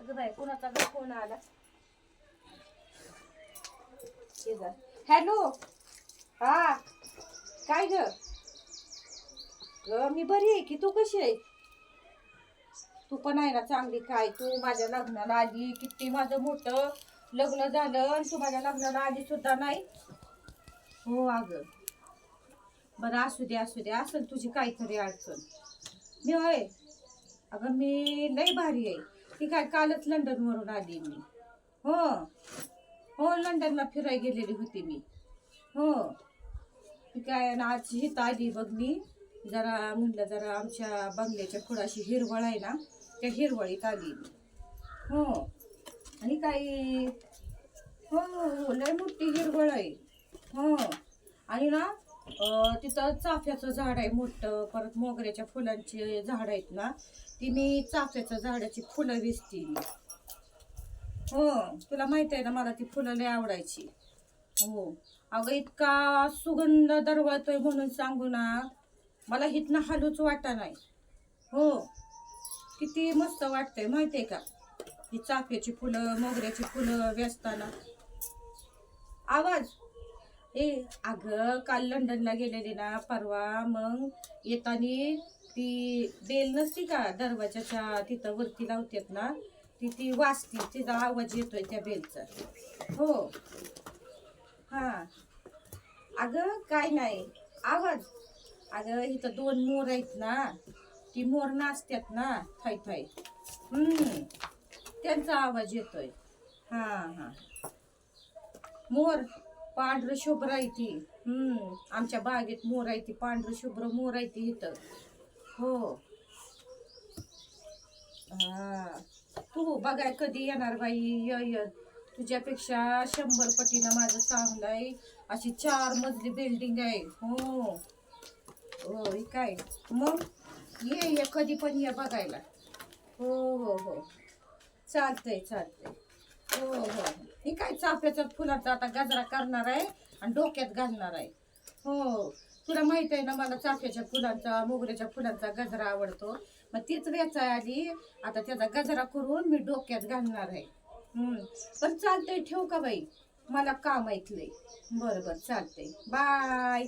ग बाय, कुणाचा ग फोन आला? हॅलो. हा, काय ग? मी बरी आहे की, तू कशी आहे? तू पण आहे ना चांगली. काय तू माझ्या लग्नाला आली, किती माझं मोठं लग्न झालं आणि तू माझ्या लग्नाला आली सुद्धा नाही. हो अगं, बरं असू दे असू दे, असेल तुझी काहीतरी अडचण. मी होय, अगं मी लय भारी आहे. ती काय कालच लंडन वरून आली मी. हो हो, लंडनला फिरायला गेलेली होती मी. हो, ती काय ना आज हित आली बघ मी. जरा म्हणलं जरा आमच्या बंगल्याच्या पुढाशी हिरवळ आहे ना, त्या हिरवळीत आली मी. हो, आणि काही हो हो, लय मोठी हिरवळ आहे. हो, आणि ना तिथं चाफ्याचं झाड आहे मोठं, परत मोगऱ्याच्या फुलांची झाड आहेत ना, ती मी चाफ्याच्या झाडाची फुलं वेचते मी. हो, तुला माहित आहे ना मला ती फुलं लय आवडायची. हो, अगं इतका सुगंध दरवळतोय म्हणून सांगू ना, मला हिथनं हालूच वाटा नाही. हो, किती मस्त वाटतंय माहितीये का, ही चाफ्याची फुलं मोगऱ्याची फुलं वेचताना. आवाज ए, अगं काल लंडनला गेलेली ना परवा, मग येतानी ती बेल नसती का दरवाजाच्या तिथं वरती लावतात ना, ती ती वाजती, तिचा आवाज येतोय त्या बेलचा. हो, हा, अगं काय नाही आवाज. अगं इथं 2 मोर आहेत ना, ती मोर नाचतात ना थाय थाय. त्यांचा आवाज येतोय. हा हा, मोर पांढर शुभ्र आहे ती. आमच्या बागेत मोर आहे ती, पांढर शुभ्र मोर आहे ती इथं. हो, हा, तू बघाय कधी येणार बाई? य य, तुझ्यापेक्षा 100 पटीनं माझं चांगलं आहे. अशी 4 मजली बिल्डिंग आहे. हो हो, हे काय मग, ये ये कधी पण ये बघायला. हो हो हो, चालतंय चालतंय. हो हो, हे काय चाफ्याच्या फुलाचा आता गजरा करणार आहे आणि डोक्यात घालणार आहे. हो, तुला माहित आहे ना मला चाफ्याच्या फुलांचा मोगऱ्याच्या फुलांचा गजरा आवडतो. मग तीच वेचाय आली, आता त्याचा गजरा करून मी डोक्यात घालणार आहे. पण चालतंय, ठेवू का बाई? मला काम ऐकलंय. बरं बरं, चालतंय, बाय.